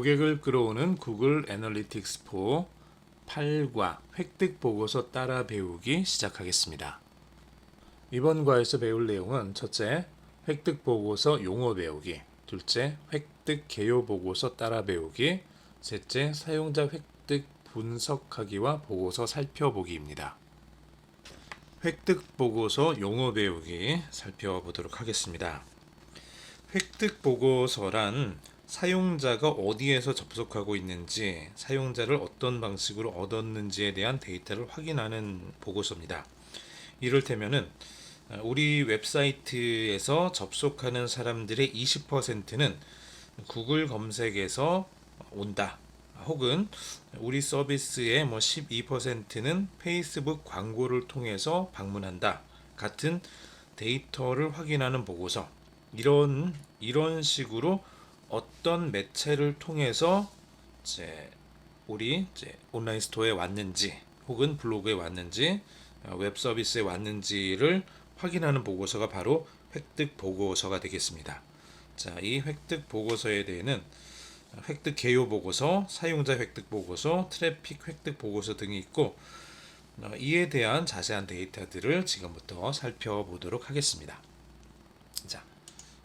고객을 끌어오는 구글 애널리틱스 4 8과 획득 보고서 따라 배우기 시작하겠습니다. 이번 과에서 배울 내용은 첫째, 획득 보고서 용어 배우기, 둘째, 획득 개요 보고서 따라 배우기, 셋째, 사용자 획득 분석하기와 보고서 살펴보기입니다. 획득 보고서 용어 배우기 살펴보도록 하겠습니다. 획득 보고서란 사용자가 어디에서 접속하고 있는지, 사용자를 어떤 방식으로 얻었는지에 대한 데이터를 확인하는 보고서입니다. 이를테면은 우리 웹사이트에서 접속하는 사람들의 20%는 구글 검색에서 온다. 혹은 우리 서비스의 12%는 페이스북 광고를 통해서 방문한다. 같은 데이터를 확인하는 보고서. 이런 식으로 어떤 매체를 통해서 우리 온라인 스토어에 왔는지, 혹은 블로그에 왔는지, 웹 서비스에 왔는지를 확인하는 보고서가 바로 획득 보고서가 되겠습니다. 자, 이 획득 보고서에 대해는 획득 개요 보고서, 사용자 획득 보고서, 트래픽 획득 보고서 등이 있고, 이에 대한 자세한 데이터들을 지금부터 살펴보도록 하겠습니다. 자,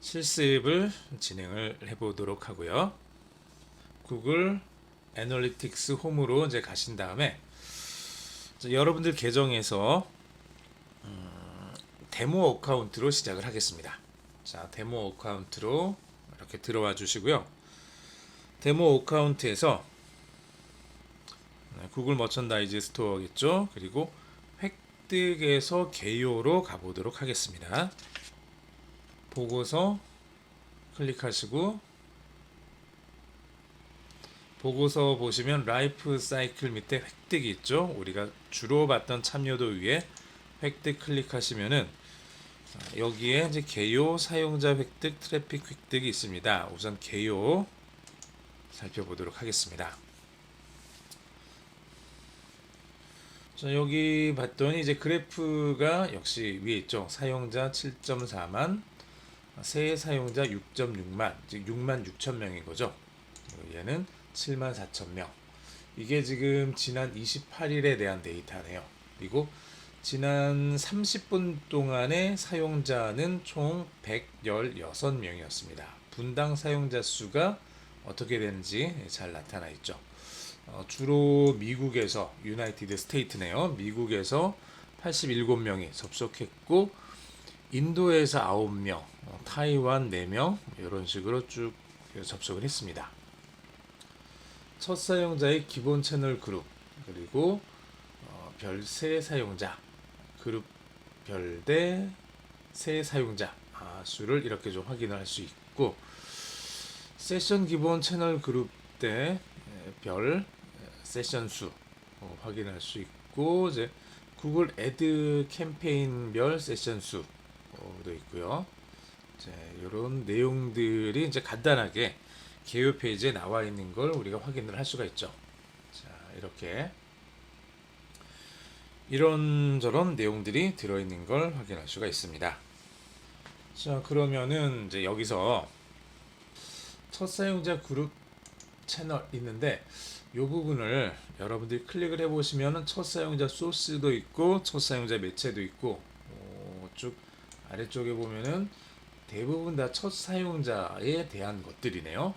실습을 진행을 해보도록 하고요. 구글 애널리틱스 홈으로 이제 가신 다음에 여러분들 계정에서 데모 어카운트로 시작을 하겠습니다. 자, 데모 어카운트로 이렇게 들어와 주시고요. 데모 어카운트에서 구글 머천다이즈 스토어겠죠. 그리고 획득에서 개요로 가보도록 하겠습니다. 보고서 클릭하시고, 보고서 보시면 라이프 사이클 밑에 획득이 있죠. 우리가 주로 봤던 참여도 위에 획득 클릭하시면은 여기에 이제 개요, 사용자 획득, 트래픽 획득이 있습니다. 우선 개요 살펴보도록 하겠습니다. 자, 여기 봤더니 이제 그래프가 역시 위에 있죠. 사용자 7.4만, 새 사용자 6.6만, 즉 6만 6천 명인 거죠. 얘는 7만 4천 명. 이게 지금 지난 28일에 대한 데이터네요. 그리고 지난 30분 동안의 사용자는 총 116명이었습니다. 분당 사용자 수가 어떻게 되는지 잘 나타나 있죠. 주로 미국에서, 유나이티드 스테이트네요. 미국에서 87명이 접속했고, 인도에서 9명, 타이완 4명, 이런 식으로 쭉 접속을 했습니다. 첫 사용자의 기본 채널 그룹, 그리고 별세 사용자, 그룹 별대 세 사용자 수를 이렇게 좀 확인을 할 수 있고, 세션 기본 채널 그룹 대 별 세션 수 확인할 수 있고, 이제 구글 애드 캠페인별 세션 수도 있고요. 이런 내용들이 이제 간단하게 개요 페이지에 나와 있는 걸 우리가 확인을 할 수가 있죠. 자, 이렇게 이런저런 내용들이 들어있는 걸 확인할 수가 있습니다. 자, 그러면은 이제 여기서 첫 사용자 그룹 채널 있는데, 이 부분을 여러분들이 클릭을 해보시면 첫 사용자 소스도 있고, 첫 사용자 매체도 있고, 쭉 아래쪽에 보면은 대부분 다 첫 사용자에 대한 것들이네요.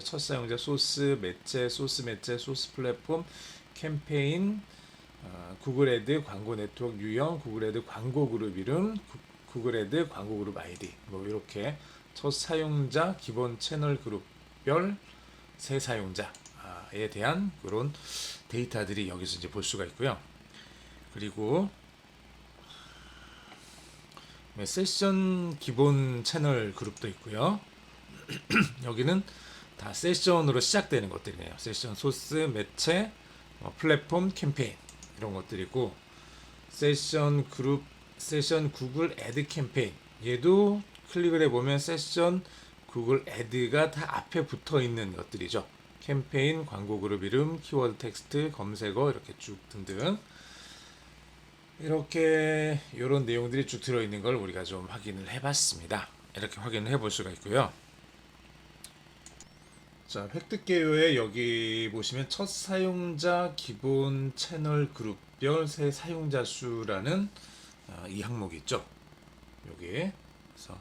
첫 사용자 소스, 매체, 소스 매체, 소스 플랫폼, 캠페인, 구글 애드 광고 네트워크 유형, 구글 애드 광고 그룹 이름, 구글 애드 광고 그룹 아이디, 이렇게 첫 사용자 기본 채널 그룹별 새 사용자에 대한 그런 데이터들이 여기서 이제 볼 수가 있고요. 그리고 세션 기본 채널 그룹도 있고요. 여기는 다 세션으로 시작되는 것들이네요. 세션 소스, 매체, 플랫폼, 캠페인 이런 것들이고, 세션 그룹, 세션 구글 애드 캠페인, 얘도 클릭을 해보면 세션 구글 애드가 다 앞에 붙어 있는 것들이죠. 캠페인, 광고 그룹 이름, 키워드 텍스트, 검색어 이렇게 쭉 등등, 이렇게 이런 내용들이 쭉 들어있는 걸 우리가 좀 확인을 해봤습니다. 이렇게 확인을 해볼 수가 있고요. 자, 획득 개요에 여기 보시면 첫 사용자 기본 채널 그룹별 새 사용자 수라는 이 항목이 있죠. 여기 그래서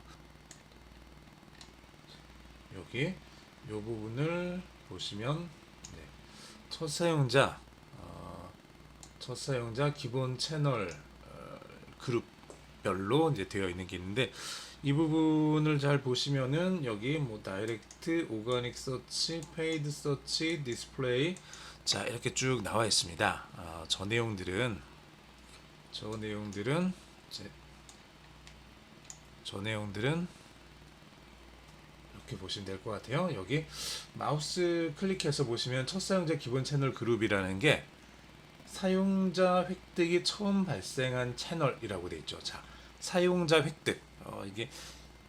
여기 이 부분을 보시면 네, 첫 사용자 첫 사용자 기본 채널 그룹별로 이제 되어 있는 게 있는데 이 부분을 잘 보시면은 여기 뭐 다이렉트, 오가닉 서치, 페이드 서치, 디스플레이 자 이렇게 쭉 나와 있습니다. 저 내용들은 이제 저 내용들은 이렇게 보시면 될 것 같아요. 여기 마우스 클릭해서 보시면 첫 사용자 기본 채널 그룹이라는 게 사용자 획득이 처음 발생한 채널이라고 되어 있죠. 자, 사용자 획득. 이게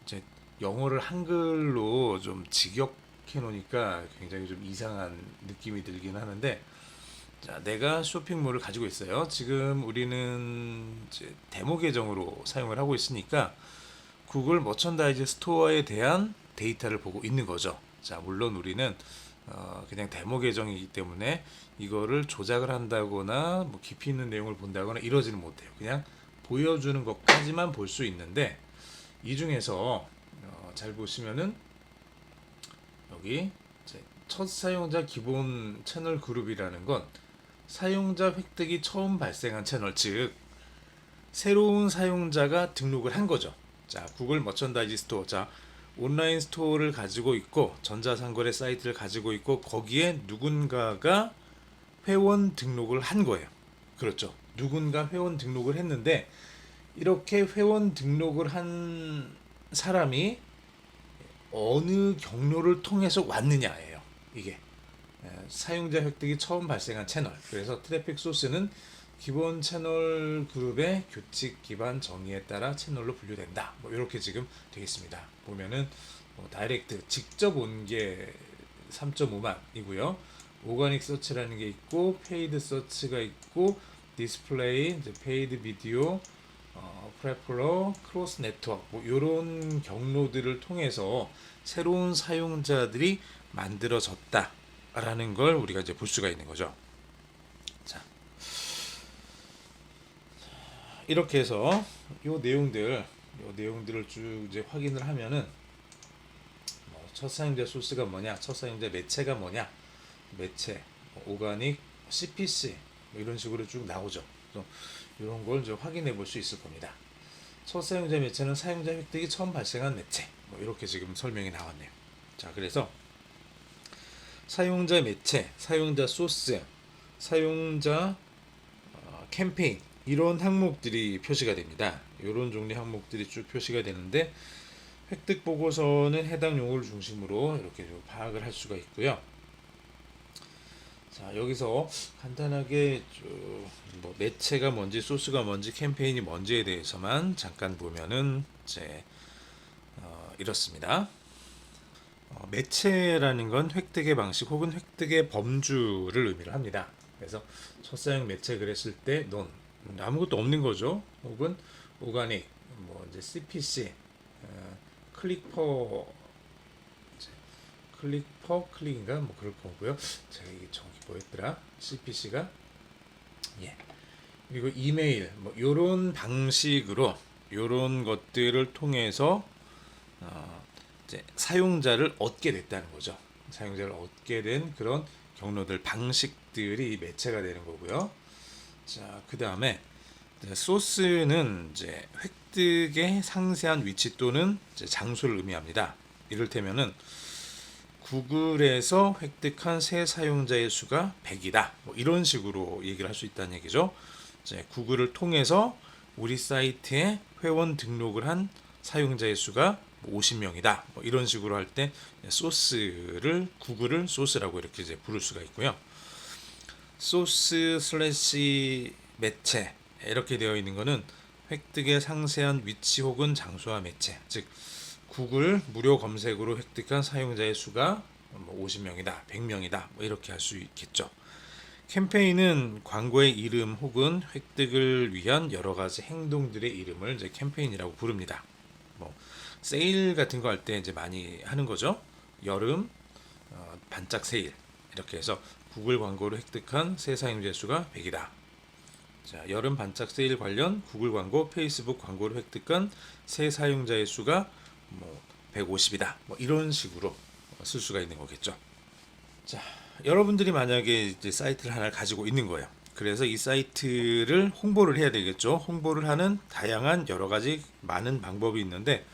이제 영어를 한글로 좀 직역해 놓으니까 굉장히 좀 이상한 느낌이 들긴 하는데, 자, 내가 쇼핑몰을 가지고 있어요. 지금 우리는 이제 데모 계정으로 사용을 하고 있으니까 구글 머천다이즈 스토어에 대한 데이터를 보고 있는 거죠. 자, 물론 우리는 그냥 데모 계정이기 때문에 이거를 조작을 한다거나 뭐 깊이 있는 내용을 본다거나 이러지는 못해요. 그냥 보여주는 것까지만 볼 수 있는데 이 중에서 잘 보시면은 여기 첫 사용자 기본 채널 그룹이라는 건 사용자 획득이 처음 발생한 채널, 즉 새로운 사용자가 등록을 한 거죠. 자, 구글 머천다이즈 스토어, 자 온라인 스토어를 가지고 있고 전자상거래 사이트를 가지고 있고 거기에 누군가가 회원 등록을 한 거예요. 그렇죠. 누군가 회원 등록을 했는데 이렇게 회원 등록을 한 사람이 어느 경로를 통해서 왔느냐예요. 이게 사용자 획득이 처음 발생한 채널. 그래서 트래픽 소스는 기본 채널 그룹의 규칙 기반 정의에 따라 채널로 분류된다. 뭐 이렇게 지금 되겠습니다. 보면은 다이렉트 직접 온 게 3.5만이고요. 오가닉 서치라는 게 있고 페이드 서치가 있고 디스플레이, 이제 페이드 비디오, 프레플러, 크로스 네트워크 뭐 이런 경로들을 통해서 새로운 사용자들이 만들어졌다라는 걸 우리가 이제 볼 수가 있는 거죠. 자, 이렇게 해서 요 내용들을 쭉 이제 확인을 하면은 첫 사용자 소스가 뭐냐, 첫 사용자 매체가 뭐냐, 매체, 오가닉, CPC 뭐 이런 식으로 쭉 나오죠. 이런 걸 이제 확인해 볼 수 있을 겁니다. 첫 사용자 매체는 사용자 획득이 처음 발생한 매체. 뭐 이렇게 지금 설명이 나왔네요. 자, 그래서 사용자 매체, 사용자 소스, 사용자 캠페인 이런 항목들이 표시가 됩니다. 이런 종류 항목들이 쭉 표시가 되는데 획득 보고서는 해당 용어를 중심으로 이렇게 좀 파악을 할 수가 있고요. 자, 여기서 간단하게 뭐 매체가 뭔지 소스가 뭔지 캠페인이 뭔지에 대해서만 잠깐 보면은 이제 이렇습니다. 매체라는 건 획득의 방식 혹은 획득의 범주를 의미를 합니다. 그래서 첫 사용 매체 그랬을 때 논 아무것도 없는 거죠. 혹은 오가닉, 뭐 이제 CPC, 클릭퍼, 클릭인가 뭐 그럴 거고요. 제가 이게 정확히 뭐였더라? CPC가 예. 그리고 이메일 뭐 요런 방식으로 요런 것들을 통해서 이제 사용자를 얻게 됐다는 거죠. 사용자를 얻게 된 그런 경로들 방식들이 매체가 되는 거고요. 자, 그 다음에 소스는 이제 획득의 상세한 위치 또는 이제 장소를 의미합니다. 이를테면은 구글에서 획득한 새 사용자의 수가 100이다. 뭐 이런 식으로 얘기를 할 수 있다는 얘기죠. 이제 구글을 통해서 우리 사이트에 회원 등록을 한 사용자의 수가 50명이다. 뭐 이런 식으로 할 때 소스를 구글을 소스라고 이렇게 이제 부를 수가 있고요. 소스 슬래시 매체 이렇게 되어 있는 것은 획득의 상세한 위치 혹은 장소와 매체, 즉 구글 무료 검색으로 획득한 사용자의 수가 50명이다, 100명이다 뭐 이렇게 할 수 있겠죠. 캠페인은 광고의 이름 혹은 획득을 위한 여러 가지 행동들의 이름을 이제 캠페인이라고 부릅니다. 뭐 세일 같은 거 할 때 이제 많이 하는 거죠. 여름 반짝 세일 이렇게 해서 구글 광고를 획득한 새 사용자 수가 100이다. 자, 여름 반짝 세일 관련 구글 광고, 페이스북 광고를 획득한 새 사용자의 수가 뭐 150이다. 뭐 이런 식으로 쓸 수가 있는 거겠죠. 자, 여러분들이 만약에 이제 사이트를 하나 가지고 있는 거예요. 그래서 이 사이트를 홍보를 해야 되겠죠. 홍보를 하는 다양한 여러 가지 많은 방법이 있는데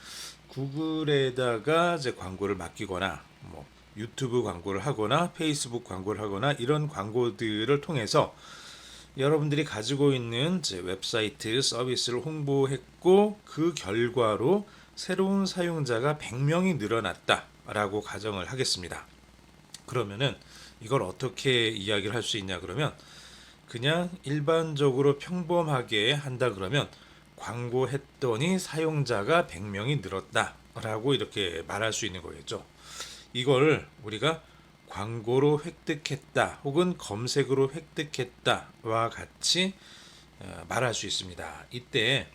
구글에다가 이제 광고를 맡기거나 뭐 유튜브 광고를 하거나 페이스북 광고를 하거나 이런 광고들을 통해서 여러분들이 가지고 있는 이제 웹사이트 서비스를 홍보했고 그 결과로 새로운 사용자가 100명이 늘어났다라고 가정을 하겠습니다. 그러면은 이걸 어떻게 이야기를 할 수 있냐 그러면 그냥 일반적으로 평범하게 한다 그러면 광고했더니 사용자가 100명이 늘었다라고 이렇게 말할 수 있는 거겠죠. 이걸 우리가 광고로 획득했다 혹은 검색으로 획득했다와 같이 말할 수 있습니다. 이때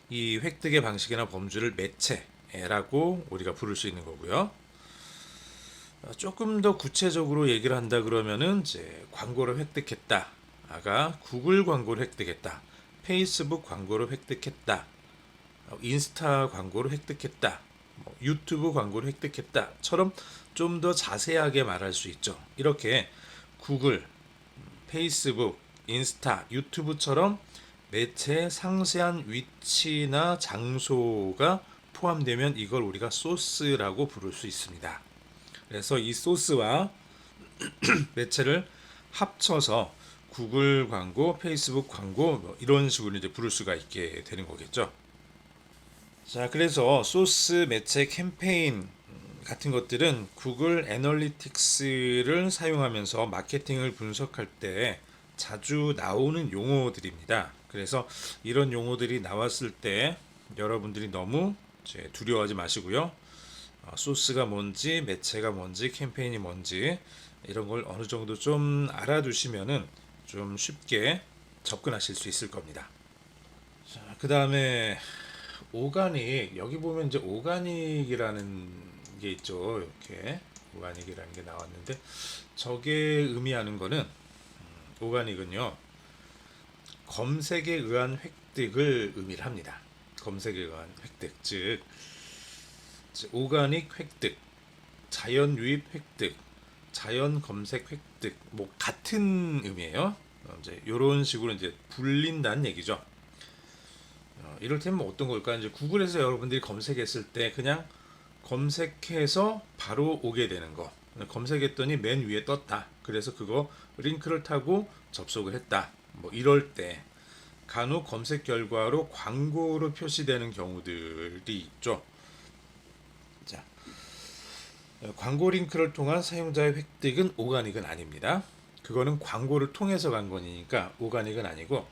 이 획득의 방식이나 범주를 매체라고 우리가 부를 수 있는 거고요. 조금 더 구체적으로 얘기를 한다 그러면은 이제 광고를 획득했다가 구글 광고를 획득했다, 페이스북 광고를 획득했다, 인스타 광고를 획득했다, 유튜브 광고를 획득했다처럼 좀 더 자세하게 말할 수 있죠. 이렇게 구글, 페이스북, 인스타, 유튜브처럼 매체의 상세한 위치나 장소가 포함되면 이걸 우리가 소스라고 부를 수 있습니다. 그래서 이 소스와 매체를 합쳐서 구글 광고, 페이스북 광고 뭐 이런 식으로 이제 부를 수가 있게 되는 거겠죠. 자, 그래서 소스, 매체, 캠페인 같은 것들은 구글 애널리틱스를 사용하면서 마케팅을 분석할 때 자주 나오는 용어들입니다. 그래서 이런 용어들이 나왔을 때 여러분들이 너무 두려워하지 마시고요. 소스가 뭔지, 매체가 뭔지, 캠페인이 뭔지 이런 걸 어느 정도 좀 알아두시면은 좀 쉽게 접근하실 수 있을 겁니다. 자, 그 다음에 오가닉, 여기 보면 이제 오가닉이라는 게 있죠. 이렇게 오가닉이라는 게 나왔는데 저게 의미하는 거는 오가닉은요 검색에 의한 획득을 의미를 합니다. 검색에 의한 획득, 즉 오가닉 획득, 자연 유입 획득, 자연 검색 획득, 뭐 같은 의미예요. 이제 이런 식으로 이제 불린다는 얘기죠. 이를테면 뭐 어떤 걸까? 이제 구글에서 여러분들이 검색했을 때 그냥 검색해서 바로 오게 되는 거. 검색했더니 맨 위에 떴다. 그래서 그거 링크를 타고 접속을 했다. 뭐 이럴 때 간혹 검색 결과로 광고로 표시되는 경우들이 있죠. 자, 광고 링크를 통한 사용자의 획득은 오가닉은 아닙니다. 그거는 광고를 통해서 간 거니까 오가닉은 아니고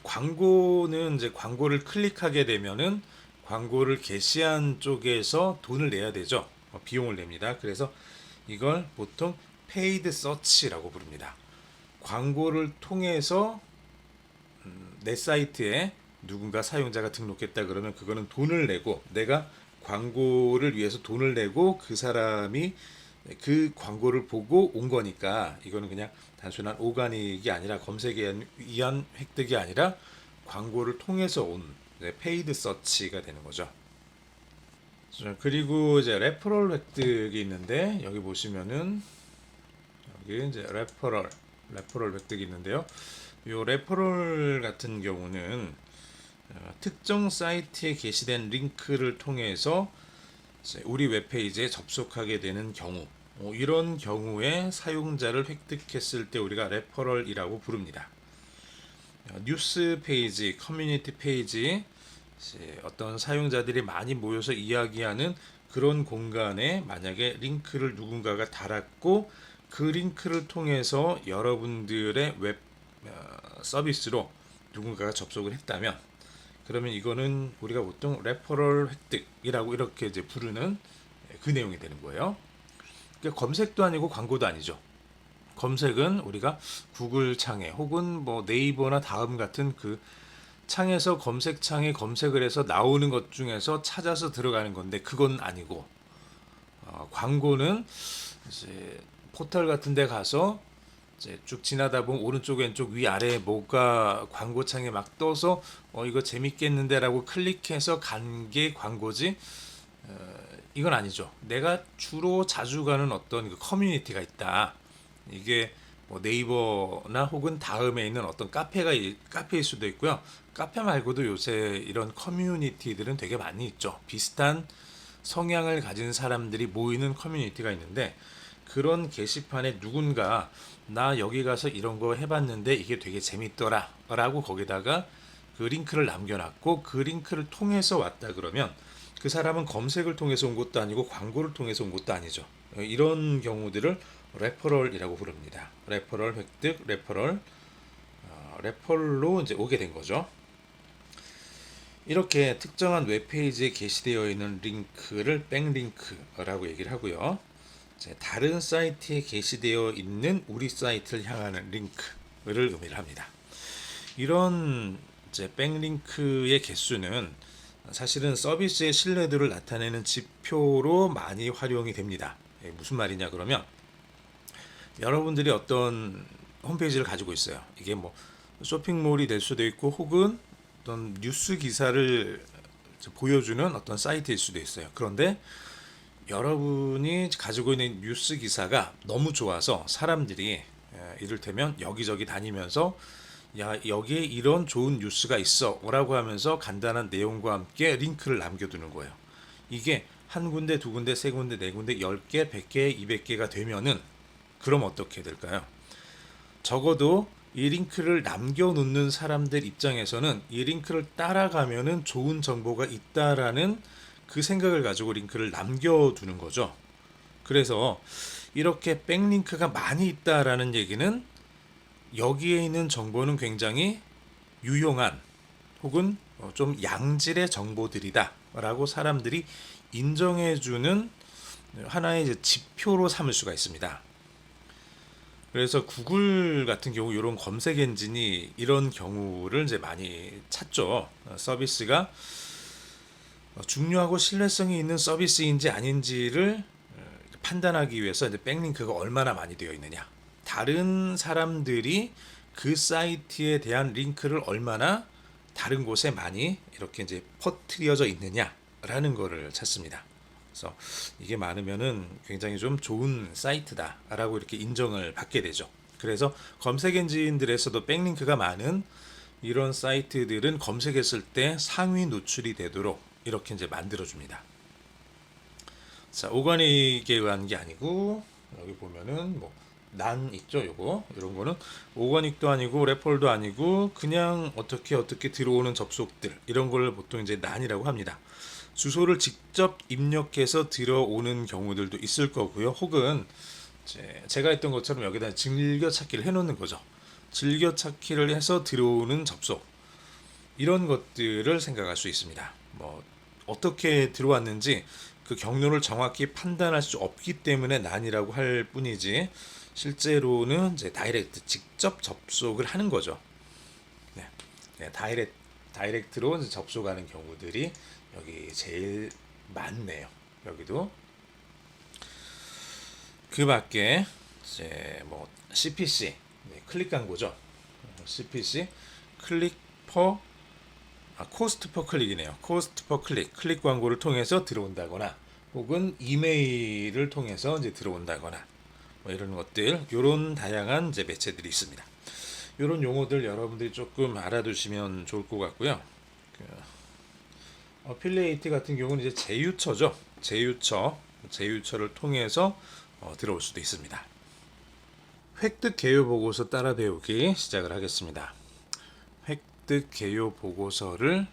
광고는 이제 광고를 클릭하게 되면은 광고를 게시한 쪽에서 돈을 내야 되죠. 비용을 냅니다. 그래서 이걸 보통 페이드 서치라고 부릅니다. 광고를 통해서 내 사이트에 누군가 사용자가 등록했다 그러면 그거는 돈을 내고 내가 광고를 위해서 돈을 내고 그 사람이 그 광고를 보고 온 거니까 이거는 그냥 단순한 오가닉이 아니라 검색에 의한 획득이 아니라 광고를 통해서 온 페이드 서치가 되는 거죠. 그리고 이제 레퍼럴 획득이 있는데 여기 보시면은 여기 이제 레퍼럴 획득이 있는데요. 이 레퍼럴 같은 경우는 특정 사이트에 게시된 링크를 통해서 우리 웹페이지에 접속하게 되는 경우 이런 경우에 사용자를 획득했을 때 우리가 레퍼럴이라고 부릅니다. 뉴스 페이지, 커뮤니티 페이지 어떤 사용자들이 많이 모여서 이야기하는 그런 공간에 만약에 링크를 누군가가 달았고 그 링크를 통해서 여러분들의 웹 서비스로 누군가가 접속을 했다면 그러면 이거는 우리가 보통 레퍼럴 획득이라고 이렇게 이제 부르는 그 내용이 되는 거예요. 그러니까 검색도 아니고 광고도 아니죠. 검색은 우리가 구글 창에 혹은 뭐 네이버나 다음 같은 그 창에서 검색창에 검색을 해서 나오는 것 중에서 찾아서 들어가는 건데 그건 아니고 광고는 이제 포털 같은 데 가서 이제 쭉 지나다 보면 오른쪽 왼쪽 위아래 뭐가 광고창에 막 떠서 이거 재밌겠는데라고 클릭해서 간 게 광고지. 이건 아니죠. 내가 주로 자주 가는 어떤 그 커뮤니티가 있다. 이게 뭐 네이버나 혹은 다음에 있는 어떤 카페일 수도 있고요. 카페 말고도 요새 이런 커뮤니티들은 되게 많이 있죠. 비슷한 성향을 가진 사람들이 모이는 커뮤니티가 있는데, 그런 게시판에 누군가 나 여기 가서 이런 거 해봤는데 이게 되게 재밌더라 라고 거기다가 그 링크를 남겨놨고, 그 링크를 통해서 왔다 그러면 그 사람은 검색을 통해서 온 것도 아니고 광고를 통해서 온 것도 아니죠. 이런 경우들을 레퍼럴이라고 부릅니다. 레퍼럴 획득, 레퍼럴로 이제 오게 된 거죠. 이렇게 특정한 웹페이지에 게시되어 있는 링크를 백링크라고 얘기를 하고요. 다른 사이트에 게시되어 있는 우리 사이트를 향하는 링크를 의미를 합니다. 이런 백링크의 개수는 사실은 서비스의 신뢰도를 나타내는 지표로 많이 활용이 됩니다. 무슨 말이냐 그러면, 여러분들이 어떤 홈페이지를 가지고 있어요. 이게 뭐 쇼핑몰이 될 수도 있고 혹은 어떤 뉴스 기사를 보여주는 어떤 사이트일 수도 있어요. 그런데 여러분이 가지고 있는 뉴스 기사가 너무 좋아서 사람들이 이를테면 여기저기 다니면서 야, 여기에 이런 좋은 뉴스가 있어 라고 하면서 간단한 내용과 함께 링크를 남겨두는 거예요. 이게 한 군데, 두 군데, 세 군데, 네 군데, 10개, 100개, 200개가 되면은 그럼 어떻게 될까요? 적어도 이 링크를 남겨놓는 사람들 입장에서는 이 링크를 따라가면은 좋은 정보가 있다라는 그 생각을 가지고 링크를 남겨두는 거죠. 그래서 이렇게 백링크가 많이 있다라는 얘기는 여기에 있는 정보는 굉장히 유용한 혹은 좀 양질의 정보들이다 라고 사람들이 인정해주는 하나의 이제 지표로 삼을 수가 있습니다. 그래서 구글 같은 경우 이런 검색 엔진이 이런 경우를 이제 많이 찾죠. 서비스가 중요하고 신뢰성이 있는 서비스인지 아닌지를 판단하기 위해서 이제 백링크가 얼마나 많이 되어 있느냐, 다른 사람들이 그 사이트에 대한 링크를 얼마나 다른 곳에 많이 이렇게 이제 퍼뜨려져 있느냐라는 거를 찾습니다. 그래서 이게 많으면은 굉장히 좀 좋은 사이트다라고 이렇게 인정을 받게 되죠. 그래서 검색 엔진들에서도 백링크가 많은 이런 사이트들은 검색했을 때 상위 노출이 되도록 이렇게 이제 만들어줍니다. 자, 오가닉에 의한 게 아니고 여기 보면은 뭐 난 있죠. 요거 이런 거는 오가닉도 아니고 레펄도 아니고 그냥 어떻게 들어오는 접속들, 이런 걸 보통 이제 난이라고 합니다. 주소를 직접 입력해서 들어오는 경우들도 있을 거고요. 혹은 제가 했던 것처럼 여기다 즐겨찾기를 해놓는 거죠. 즐겨찾기를 해서 들어오는 접속, 이런 것들을 생각할 수 있습니다. 뭐 어떻게 들어왔는지 그 경로를 정확히 판단할 수 없기 때문에 난이라고 할 뿐이지, 실제로는 이제 다이렉트 직접 접속을 하는 거죠. 네. 네, 다이렉트로 이제 접속하는 경우들이 여기 제일 많네요. 여기도 그 밖에 이제 뭐 CPC, 클릭 광고죠. CPC 클릭 퍼 코스트 퍼 클릭이네요. 코스트 퍼 클릭 광고를 통해서 들어온다거나 혹은 이메일을 통해서 이제 들어온다거나 뭐 이런 것들, 이런 다양한 이제 매체들이 있습니다. 이런 용어들 여러분들이 조금 알아두시면 좋을 것 같고요. 어필리에이트 같은 경우는 이제 제휴처죠. 제휴처를 통해서 들어올 수도 있습니다. 획득 개요 보고서 따라 배우기 시작을 하겠습니다. 획득 개요 보고서를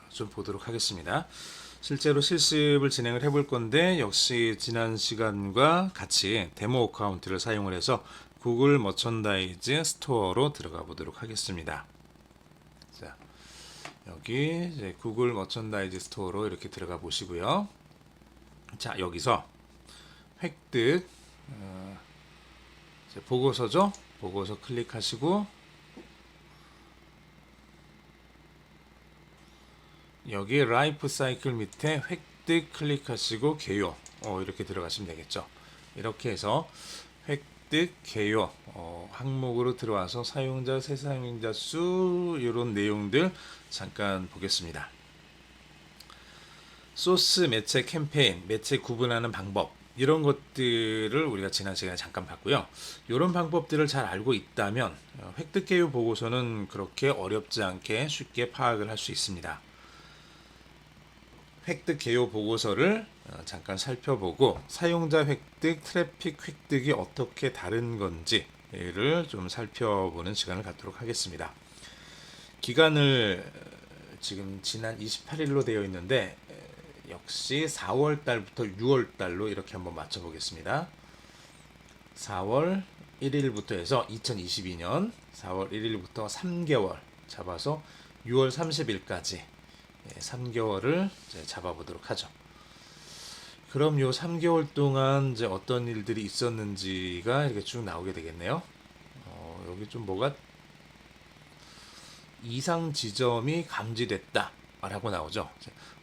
좀 보도록 하겠습니다. 실제로 실습을 진행을 해볼 건데, 역시 지난 시간과 같이 데모 어카운트를 사용을 해서 구글 머천다이즈 스토어로 들어가 보도록 하겠습니다. 자, 여기 이제 구글 머천다이즈 스토어로 이렇게 들어가 보시고요. 자, 여기서 획득 보고서죠. 보고서 클릭하시고 여기 라이프 사이클 밑에 획득 클릭하시고 개요 이렇게 들어가시면 되겠죠. 이렇게 해서 획득, 개요 항목으로 들어와서 사용자, 새 사용자 수 이런 내용들 잠깐 보겠습니다. 소스, 매체, 캠페인, 매체 구분하는 방법 이런 것들을 우리가 지난 시간에 잠깐 봤고요. 이런 방법들을 잘 알고 있다면 획득 개요 보고서는 그렇게 어렵지 않게 쉽게 파악을 할 수 있습니다. 획득 개요 보고서를 잠깐 살펴보고 사용자 획득, 트래픽 획득이 어떻게 다른 건지를 좀 살펴보는 시간을 갖도록 하겠습니다. 기간을 지금 지난 28일로 되어 있는데 역시 4월 달부터 6월 달로 이렇게 한번 맞춰 보겠습니다. 4월 1일부터 해서 2022년 4월 1일부터 3개월 잡아서 6월 30일까지 3개월을 잡아 보도록 하죠. 그럼 요 3개월 동안 이제 어떤 일들이 있었는지가 이렇게 쭉 나오게 되겠네요. 여기 좀 뭐가 이상 지점이 감지됐다 라고 나오죠.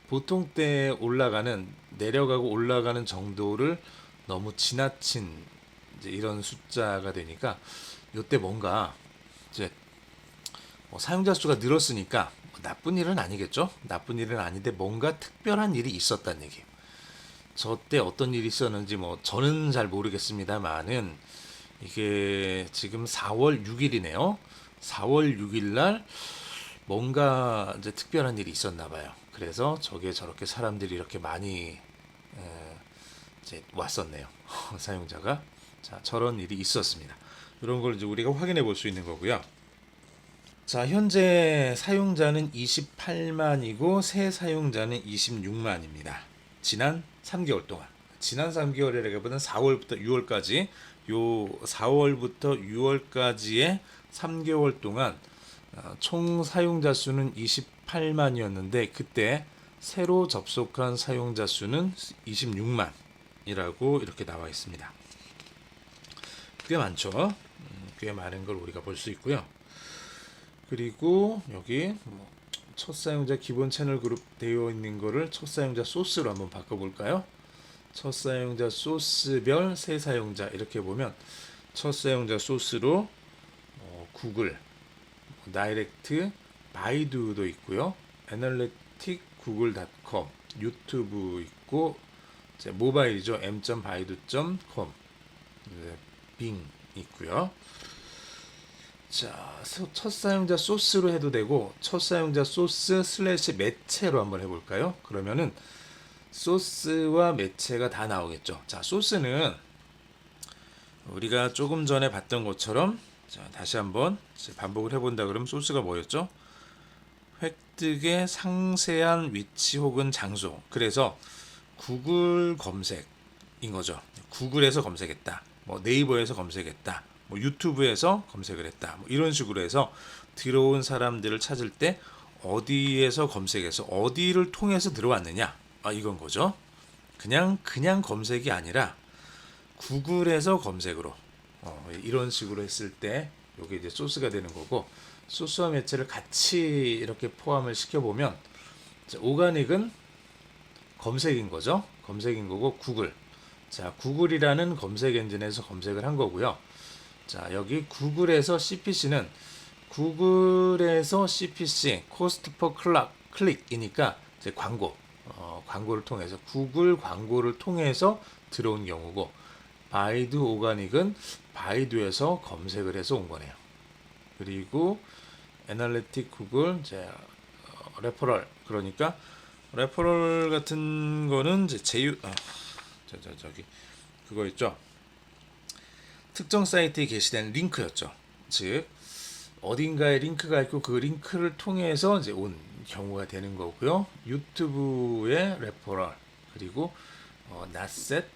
보통 때 내려가고 올라가는 정도를 너무 지나친 이제 이런 숫자가 되니까 이때 뭔가 이제 사용자 수가 늘었으니까 나쁜 일은 아니겠죠. 나쁜 일은 아닌데 뭔가 특별한 일이 있었다는 얘기예요. 저 때 어떤 일이 있었는지 저는 잘 모르겠습니다만은 이게 지금 4월 6일이네요. 4월 6일 날 뭔가 이제 특별한 일이 있었나 봐요. 그래서 저렇게 사람들이 이렇게 많이 이제 왔었네요. 사용자가. 자, 저런 일이 있었습니다. 이런 걸 이제 우리가 확인해 볼 수 있는 거고요. 자, 현재 사용자는 28만이고 새 사용자는 26만입니다. 지난 3개월 동안. 지난 3개월이라기보다는 4월부터 6월까지 요 4월부터 6월까지의 3개월 동안 총 사용자 수는 28만이었는데 그때 새로 접속한 사용자 수는 26만이라고 이렇게 나와 있습니다. 꽤 많죠. 꽤 많은 걸 우리가 볼 수 있고요. 그리고 여기 첫 사용자 기본 채널 그룹 되어 있는 거를 첫 사용자 소스로 한번 바꿔볼까요? 첫 사용자 소스별 새 사용자 이렇게 보면 첫 사용자 소스로 구글, 다이렉트, 바이두도 있고요. 애널리틱 구글.com, 유튜브 있고 모바일이죠. m.baidu.com, 빙 있고요. 자, 첫 사용자 소스로 해도 되고 첫 사용자 소스 슬래시 매체로 한번 해볼까요? 그러면은 소스와 매체가 다 나오겠죠. 자, 소스는 우리가 조금 전에 봤던 것처럼 다시 한번 반복을 해본다 그러면 소스가 뭐였죠? 획득의 상세한 위치 혹은 장소. 그래서 구글 검색인 거죠. 구글에서 검색했다. 네이버에서 검색했다. 유튜브에서 검색을 했다. 이런 식으로 해서 들어온 사람들을 찾을 때 어디에서 검색해서 어디를 통해서 들어왔느냐. 이건 거죠. 그냥 검색이 아니라 구글에서 검색으로 이런 식으로 했을 때 이게 이제 소스가 되는 거고 소스와 매체를 같이 이렇게 포함을 시켜보면 오가닉은 검색인 거죠. 검색인 거고 구글. 자, 구글이라는 검색 엔진에서 검색을 한 거고요. 자, 여기 구글에서 CPC는 구글에서 CPC 코스트 퍼 클릭이니까 이제 광고를 통해서 구글 광고를 통해서 들어온 경우고 바이두 오가닉은 바이두에서 검색을 해서 온 거네요. 그리고 애널리틱 구글 이제 레퍼럴 그러니까 레퍼럴 같은 거는 이제 저기 그거 있죠. 특정 사이트에 게시된 링크였죠. 즉 어딘가에 링크가 있고 그 링크를 통해서 이제 온 경우가 되는 거고요. 유튜브의 레퍼럴 그리고 낫셋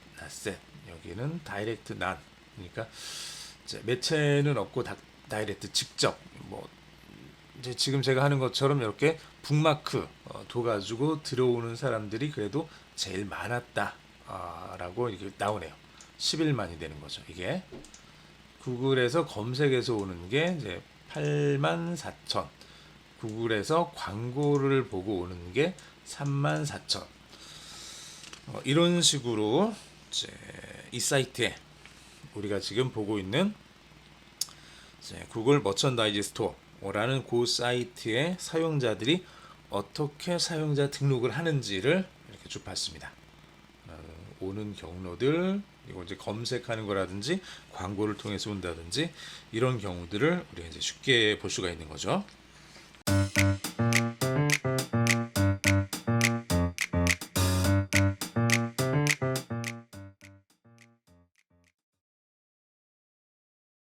여기는 다이렉트 난 그러니까 이제 매체는 없고 다이렉트 직접 이제 지금 제가 하는 것처럼 이렇게 북마크 둬가지고 들어오는 사람들이 그래도 제일 많았다라고 이렇게 나오네요. 11만이 되는 거죠. 이게 구글에서 검색해서 오는 게 이제 8만 4천. 구글에서 광고를 보고 오는 게 3만 4천. 이런 식으로 이제 이 사이트에 우리가 지금 보고 있는 이제 구글 머천다이즈 스토어라는 그 사이트의 사용자들이 어떻게 사용자 등록을 하는지를 이렇게 쭉 봤습니다. 오는 경로들, 그리고 이제 검색하는 거라든지 광고를 통해서 온다든지 이런 경우들을 우리가 이제 쉽게 볼 수가 있는 거죠.